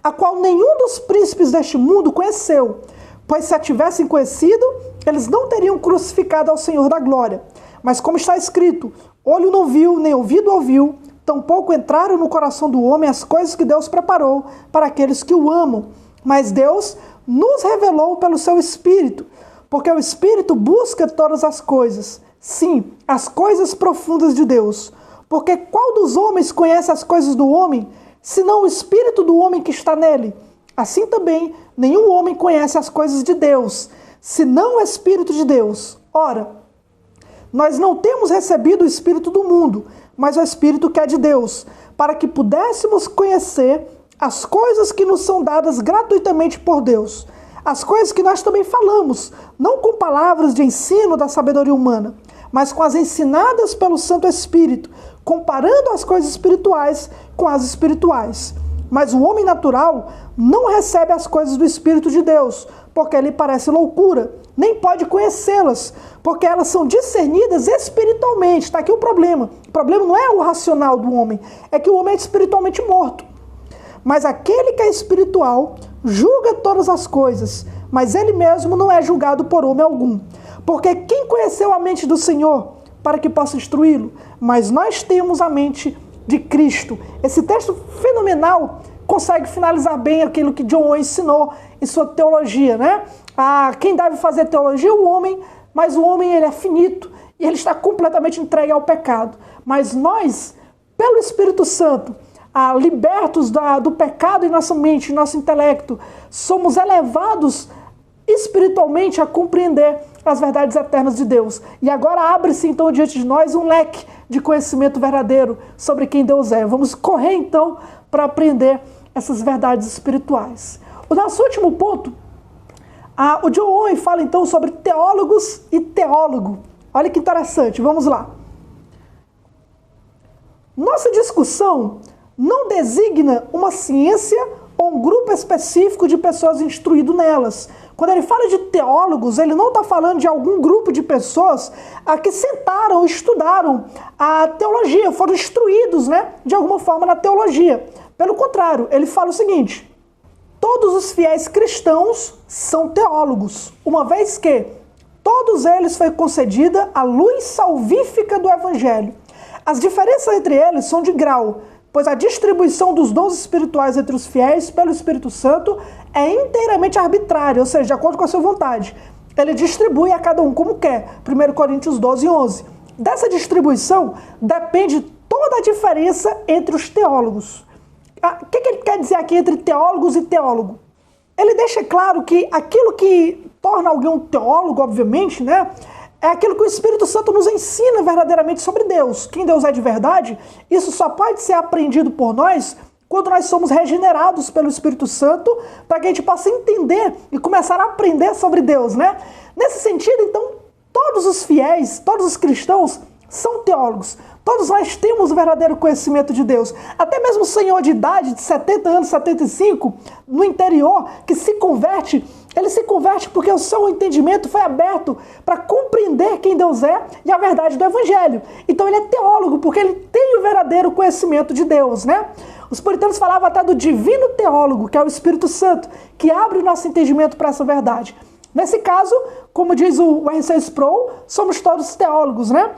a qual nenhum dos príncipes deste mundo conheceu, pois se a tivessem conhecido, eles não teriam crucificado ao Senhor da glória. Mas como está escrito, olho não viu, nem ouvido ouviu, tampouco entraram no coração do homem as coisas que Deus preparou para aqueles que o amam. Mas Deus nos revelou pelo seu Espírito, porque o Espírito busca todas as coisas, sim, as coisas profundas de Deus. Porque qual dos homens conhece as coisas do homem, senão o Espírito do homem que está nele? Assim também, nenhum homem conhece as coisas de Deus, senão o Espírito de Deus. Ora, nós não temos recebido o Espírito do mundo, mas o Espírito que é de Deus, para que pudéssemos conhecer as coisas que nos são dadas gratuitamente por Deus. As coisas que nós também falamos, não com palavras de ensino da sabedoria humana, mas com as ensinadas pelo Santo Espírito, comparando as coisas espirituais com as espirituais. Mas o homem natural não recebe as coisas do Espírito de Deus, porque lhe parece loucura, nem pode conhecê-las, porque elas são discernidas espiritualmente. Está aqui o problema. O problema não é o racional do homem, é que o homem é espiritualmente morto. Mas aquele que é espiritual julga todas as coisas, mas ele mesmo não é julgado por homem algum. Porque quem conheceu a mente do Senhor para que possa instruí-lo? Mas nós temos a mente de Cristo. Esse texto fenomenal consegue finalizar bem aquilo que John Owen ensinou em sua teologia, né? Quem deve fazer teologia é o homem, mas o homem ele é finito e ele está completamente entregue ao pecado. Mas nós, pelo Espírito Santo, libertos do pecado em nossa mente, em nosso intelecto, somos elevados espiritualmente a compreender as verdades eternas de Deus. E agora abre-se então diante de nós um leque de conhecimento verdadeiro sobre quem Deus é. Vamos correr então para aprender essas verdades espirituais. O nosso último ponto, o John Owen fala então sobre teólogos e teólogo. Olha que interessante, vamos lá. Nossa discussão não designa uma ciência ou um grupo específico de pessoas instruídas nelas. Quando ele fala de teólogos, ele não está falando de algum grupo de pessoas que sentaram, estudaram a teologia, foram instruídos, né, de alguma forma na teologia. Pelo contrário, ele fala o seguinte: todos os fiéis cristãos são teólogos, uma vez que todos eles foi concedida a luz salvífica do Evangelho. As diferenças entre eles são de grau, pois a distribuição dos dons espirituais entre os fiéis pelo Espírito Santo é inteiramente arbitrária, ou seja, de acordo com a sua vontade. Ele distribui a cada um como quer. 1 Coríntios 12, 11. Dessa distribuição depende toda a diferença entre os teólogos. O que ele quer dizer aqui entre teólogos e teólogo? Ele deixa claro que aquilo que torna alguém um teólogo, obviamente, né, é aquilo que o Espírito Santo nos ensina verdadeiramente sobre Deus. Quem Deus é de verdade, isso só pode ser aprendido por nós quando nós somos regenerados pelo Espírito Santo, para que a gente possa entender e começar a aprender sobre Deus, né? Nesse sentido, então, todos os fiéis, todos os cristãos são teólogos. Todos nós temos o verdadeiro conhecimento de Deus. Até mesmo o senhor de idade, de 70 anos, 75, no interior, que se converte, ele se converte porque o seu entendimento foi aberto para compreender quem Deus é e a verdade do Evangelho. Então ele é teólogo, porque ele tem o verdadeiro conhecimento de Deus, né? Os puritanos falavam até do divino teólogo, que é o Espírito Santo, que abre o nosso entendimento para essa verdade. Nesse caso, como diz o R.C. Sproul, somos todos teólogos, né?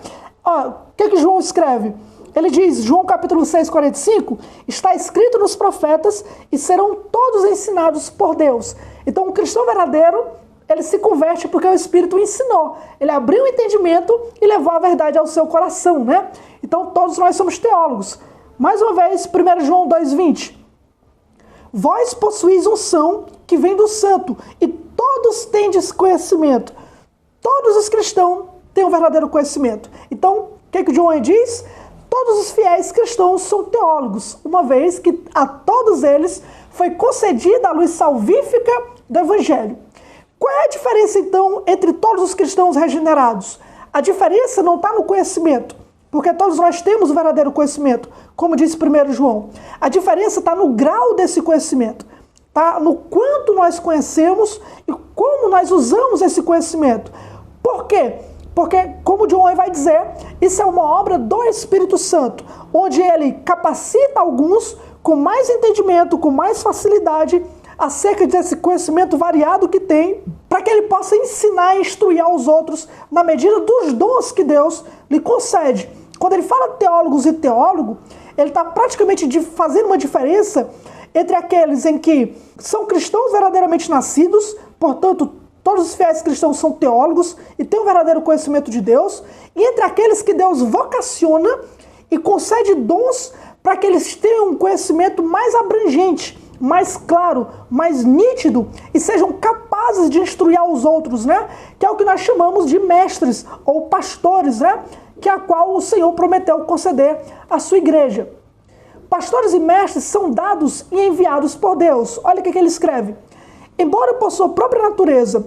O que João escreve? Ele diz, João capítulo 6, 45, está escrito nos profetas e serão todos ensinados por Deus. Então, um cristão verdadeiro, ele se converte porque o Espírito o ensinou. Ele abriu o entendimento e levou a verdade ao seu coração, né? Então, todos nós somos teólogos. Mais uma vez, 1 João 2,20. Vós possuís unção que vem do santo e todos tendes conhecimento. Todos os cristãos têm um verdadeiro conhecimento. Então, o que João diz? Todos os fiéis cristãos são teólogos, uma vez que a todos eles foi concedida a luz salvífica do Evangelho. Qual é a diferença, então, entre todos os cristãos regenerados? A diferença não está no conhecimento, porque todos nós temos o verdadeiro conhecimento, como disse 1 João. A diferença está no grau desse conhecimento, tá? No quanto nós conhecemos e como nós usamos esse conhecimento. Por quê? Porque, como John vai dizer, isso é uma obra do Espírito Santo, onde ele capacita alguns com mais entendimento, com mais facilidade, acerca desse conhecimento variado que tem, para que ele possa ensinar e instruir aos outros na medida dos dons que Deus lhe concede. Quando ele fala teólogos e teólogo, ele está praticamente fazendo uma diferença entre aqueles em que são cristãos verdadeiramente nascidos, portanto, todos os fiéis cristãos são teólogos e têm um verdadeiro conhecimento de Deus, e entre aqueles que Deus vocaciona e concede dons para que eles tenham um conhecimento mais abrangente, mais claro, mais nítido e sejam capazes de instruir aos outros, né? Que é o que nós chamamos de mestres ou pastores, né? Que é a qual o Senhor prometeu conceder à sua igreja. Pastores e mestres são dados e enviados por Deus. Olha o que ele escreve. Embora por sua própria natureza,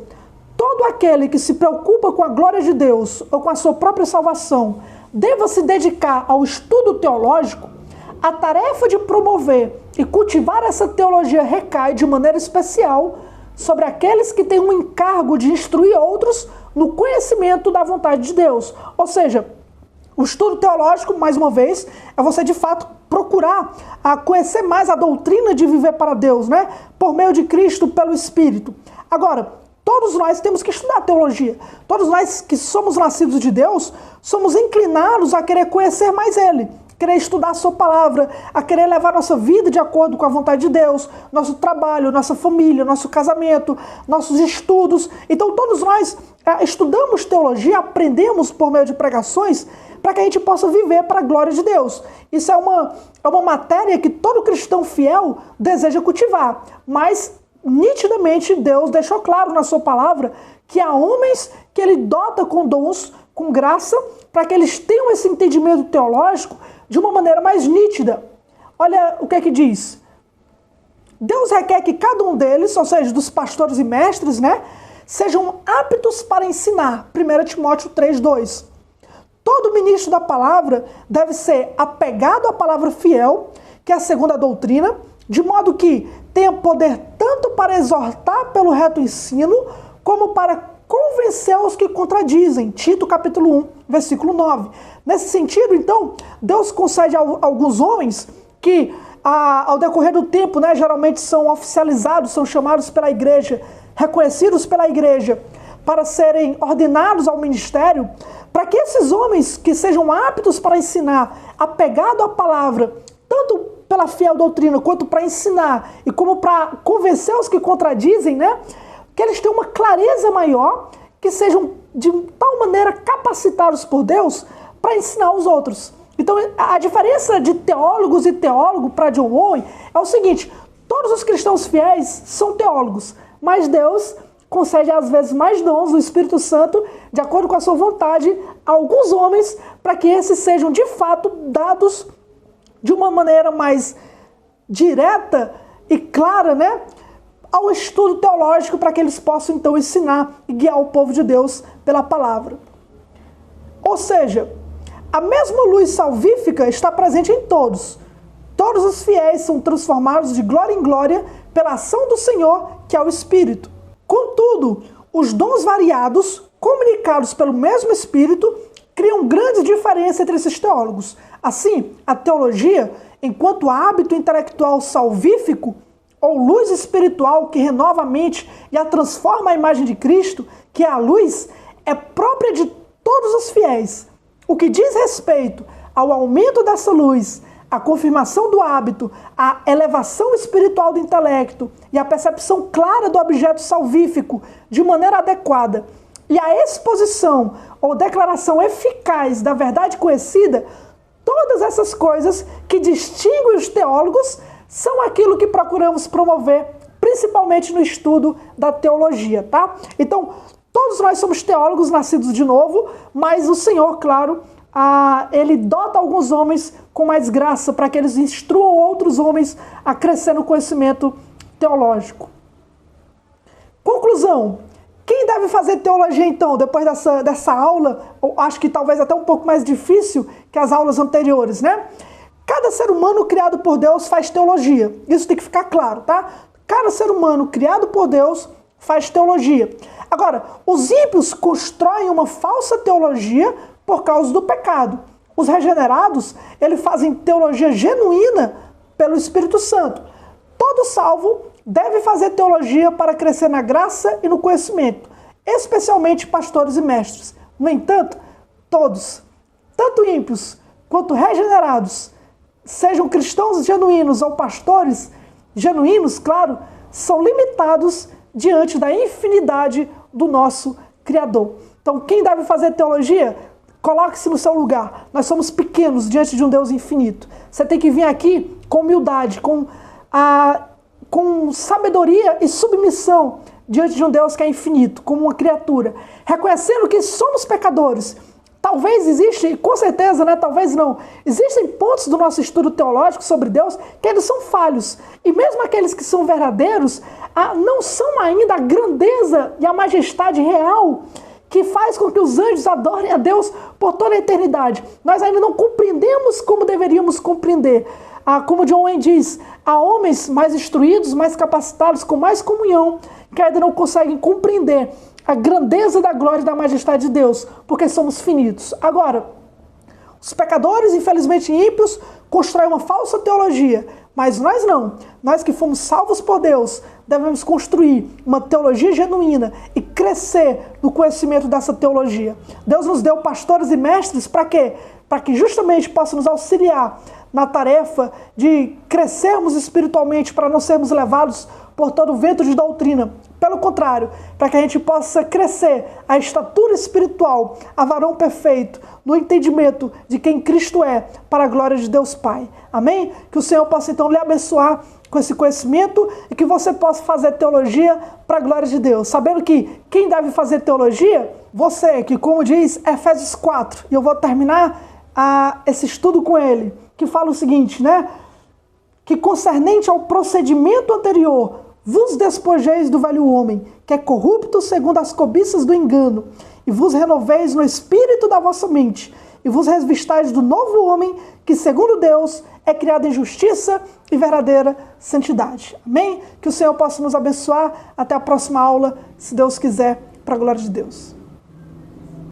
todo aquele que se preocupa com a glória de Deus ou com a sua própria salvação deva se dedicar ao estudo teológico, a tarefa de promover e cultivar essa teologia recai de maneira especial sobre aqueles que têm um encargo de instruir outros no conhecimento da vontade de Deus. Ou seja, o estudo teológico, mais uma vez, é você de fato procurar conhecer mais a doutrina de viver para Deus, né? Por meio de Cristo, pelo Espírito. Agora, todos nós temos que estudar teologia. Todos nós que somos nascidos de Deus, somos inclinados a querer conhecer mais Ele, querer estudar a sua palavra, a querer levar nossa vida de acordo com a vontade de Deus, nosso trabalho, nossa família, nosso casamento, nossos estudos. Então todos nós estudamos teologia, aprendemos por meio de pregações, para que a gente possa viver para a glória de Deus. Isso é uma matéria que todo cristão fiel deseja cultivar, mas nitidamente Deus deixou claro na sua palavra que há homens que Ele dota com dons, com graça, para que eles tenham esse entendimento teológico de uma maneira mais nítida. Olha o que é que diz. Deus requer que cada um deles, ou seja, dos pastores e mestres, né, sejam aptos para ensinar. 1 Timóteo 3:2. Todo ministro da palavra deve ser apegado à palavra fiel, que é a segunda doutrina, de modo que tenha poder tanto para exortar pelo reto ensino, como para convencer os que contradizem. Tito capítulo 1, versículo 9. Nesse sentido, então, Deus concede a alguns homens que, ao decorrer do tempo, né, geralmente são oficializados, são chamados pela igreja, reconhecidos pela igreja, para serem ordenados ao ministério, para que esses homens que sejam aptos para ensinar, apegado à palavra, tanto pela fiel doutrina, quanto para ensinar e como para convencer os que contradizem, né? Que eles tenham uma clareza maior, que sejam de tal maneira capacitados por Deus para ensinar os outros. Então, a diferença de teólogos e teólogo para John Owen é o seguinte: todos os cristãos fiéis são teólogos, mas Deus concede às vezes mais dons do Espírito Santo, de acordo com a sua vontade, a alguns homens, para que esses sejam de fato dados de uma maneira mais direta e clara, né, ao estudo teológico, para que eles possam então ensinar e guiar o povo de Deus pela palavra. Ou seja, a mesma luz salvífica está presente em todos. Todos os fiéis são transformados de glória em glória pela ação do Senhor, que é o Espírito. Contudo, os dons variados, comunicados pelo mesmo Espírito, criam grande diferença entre esses teólogos. Assim, a teologia, enquanto hábito intelectual salvífico, ou luz espiritual que renova a mente e a transforma à imagem de Cristo, que é a luz, é própria de todos os fiéis. O que diz respeito ao aumento dessa luz, a confirmação do hábito, a elevação espiritual do intelecto e a percepção clara do objeto salvífico de maneira adequada e a exposição ou declaração eficaz da verdade conhecida, todas essas coisas que distinguem os teólogos são aquilo que procuramos promover, principalmente no estudo da teologia, tá? Então, todos nós somos teólogos nascidos de novo, mas o Senhor, claro, ele dota alguns homens com mais graça para que eles instruam outros homens a crescer no conhecimento teológico. Conclusão: quem deve fazer teologia então, depois dessa aula, ou acho que talvez até um pouco mais difícil que as aulas anteriores, né? Cada ser humano criado por Deus faz teologia. Isso tem que ficar claro, tá? Cada ser humano criado por Deus faz teologia. Agora, os ímpios constroem uma falsa teologia por causa do pecado. Os regenerados, eles fazem teologia genuína pelo Espírito Santo. Todo salvo deve fazer teologia para crescer na graça e no conhecimento, especialmente pastores e mestres. No entanto, todos, tanto ímpios quanto regenerados, sejam cristãos genuínos ou pastores genuínos, claro, são limitados diante da infinidade do nosso Criador. Então, quem deve fazer teologia? Coloque-se no seu lugar. Nós somos pequenos diante de um Deus infinito. Você tem que vir aqui com humildade, com sabedoria e submissão diante de um Deus que é infinito, como uma criatura, reconhecendo que somos pecadores. Talvez existe, com certeza, né? Talvez não. Existem pontos do nosso estudo teológico sobre Deus que eles são falhos. E mesmo aqueles que são verdadeiros, não são ainda a grandeza e a majestade real que faz com que os anjos adorem a Deus por toda a eternidade. Nós ainda não compreendemos como deveríamos compreender. Como John Owen diz, há homens mais instruídos, mais capacitados, com mais comunhão, que ainda não conseguem compreender a grandeza da glória e da majestade de Deus, porque somos finitos. Agora, os pecadores, infelizmente ímpios, constroem uma falsa teologia, mas nós não. Nós que fomos salvos por Deus, devemos construir uma teologia genuína e crescer no conhecimento dessa teologia. Deus nos deu pastores e mestres para quê? Para que justamente possa nos auxiliar na tarefa de crescermos espiritualmente, para não sermos levados por todo o vento de doutrina. Pelo contrário, para que a gente possa crescer à estatura espiritual, a varão perfeito, no entendimento de quem Cristo é, para a glória de Deus Pai. Amém? Que o Senhor possa então lhe abençoar com esse conhecimento e que você possa fazer teologia para a glória de Deus. Sabendo que quem deve fazer teologia? Você, que como diz Efésios 4, e eu vou terminar esse estudo com ele, que fala o seguinte, né? Que concernente ao procedimento anterior, vos despojeis do velho homem, que é corrupto segundo as cobiças do engano, e vos renoveis no espírito da vossa mente, e vos revestais do novo homem, que segundo Deus é criado em justiça e verdadeira santidade. Amém? Que o Senhor possa nos abençoar. Até a próxima aula, se Deus quiser, para a glória de Deus.